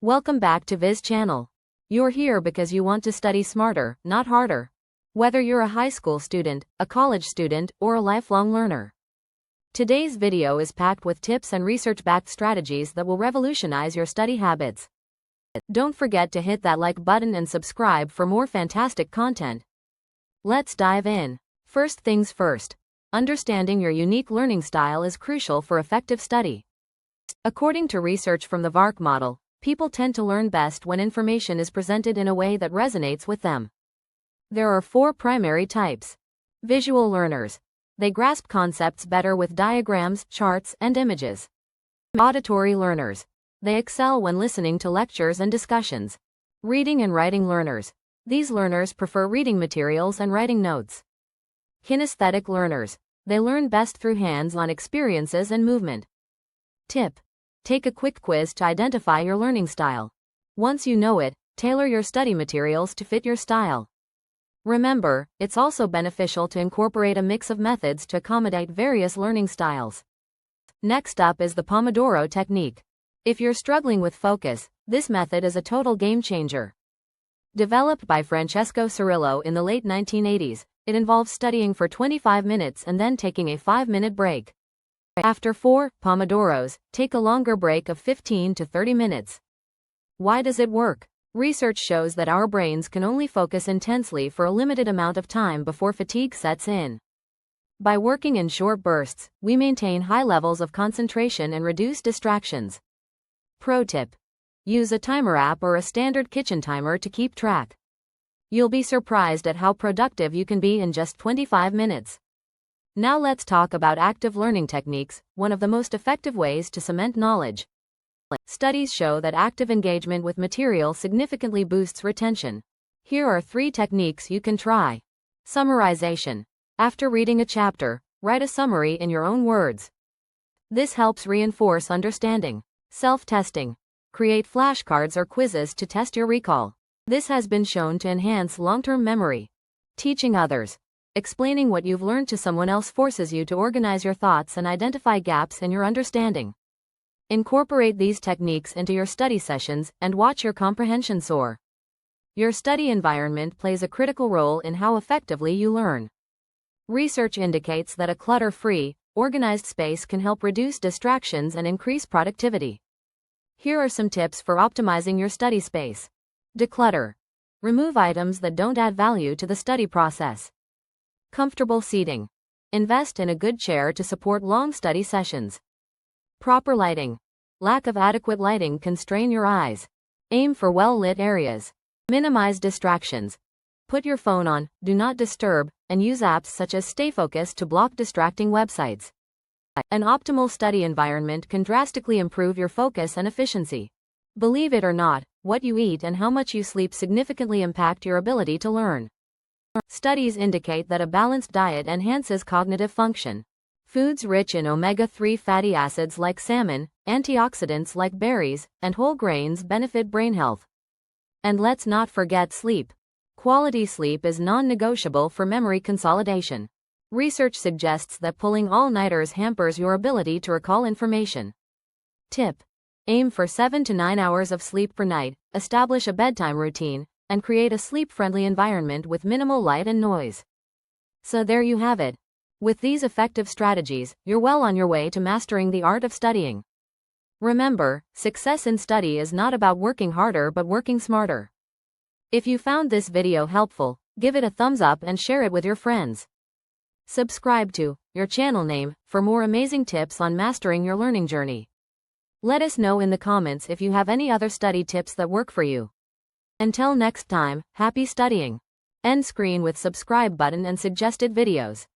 Welcome back to Viz channel. You're here because you want to study smarter, not harder. Whether you're a high school student, a college student, or a lifelong learner. Today's video is packed with tips and research-backed strategies that will revolutionize your study habits. Don't forget to hit that like button and subscribe for more fantastic content. Let's dive in. First things first. Understanding your unique learning style is crucial for effective study. According to research from the VARK model, people tend to learn best when information is presented in a way that resonates with them. There are 4 primary types. Visual learners. They grasp concepts better with diagrams, charts, and images. Auditory learners. They excel when listening to lectures and discussions. Reading and writing learners. These learners prefer reading materials and writing notes. Kinesthetic learners. They learn best through hands-on experiences and movement. Tip. Take a quick quiz to identify your learning style. Once you know it, tailor your study materials to fit your style. Remember, it's also beneficial to incorporate a mix of methods to accommodate various learning styles. Next up is the Pomodoro technique. If you're struggling with focus, this method is a total game changer. Developed by Francesco Cirillo in the late 1980s, it involves studying for 25 minutes and then taking a 5-minute break. After 4 Pomodoros, take a longer break of 15 to 30 minutes. Why does it work? Research shows that our brains can only focus intensely for a limited amount of time before fatigue sets in. By working in short bursts, we maintain high levels of concentration and reduce distractions. Pro tip. Use a timer app or a standard kitchen timer to keep track. You'll be surprised at how productive you can be in just 25 minutes. Now let's talk about active learning techniques, one of the most effective ways to cement knowledge. Studies show that active engagement with material significantly boosts retention. Here are 3 techniques you can try. Summarization. After reading a chapter, write a summary in your own words. This helps reinforce understanding. Self-testing. Create flashcards or quizzes to test your recall. This has been shown to enhance long-term memory. Teaching others. Explaining what you've learned to someone else forces you to organize your thoughts and identify gaps in your understanding. Incorporate these techniques into your study sessions and watch your comprehension soar. Your study environment plays a critical role in how effectively you learn. Research indicates that a clutter-free, organized space can help reduce distractions and increase productivity. Here are some tips for optimizing your study space. Declutter. Remove items that don't add value to the study process. Comfortable seating. Invest in a good chair to support long study sessions. Proper lighting. Lack of adequate lighting can strain your eyes. Aim for well-lit areas. Minimize distractions. Put your phone on Do Not Disturb, and use apps such as Stay Focused to block distracting websites. An optimal study environment can drastically improve your focus and efficiency. Believe it or not, what you eat and how much you sleep significantly impact your ability to learn. Studies indicate that a balanced diet enhances cognitive function. Foods rich in omega-3 fatty acids like salmon, antioxidants like berries, and whole grains benefit brain health. And let's not forget sleep. Quality sleep is non-negotiable for memory consolidation. Research suggests that pulling all-nighters hampers your ability to recall information. Tip. Aim for 7 to 9 hours of sleep per night, establish a bedtime routine, and create a sleep-friendly environment with minimal light and noise. So there you have it. With these effective strategies, you're well on your way to mastering the art of studying. Remember, success in study is not about working harder but working smarter. If you found this video helpful, give it a thumbs up and share it with your friends. Subscribe to your channel name for more amazing tips on mastering your learning journey. Let us know in the comments if you have any other study tips that work for you. Until next time, happy studying. End screen with subscribe button and suggested videos.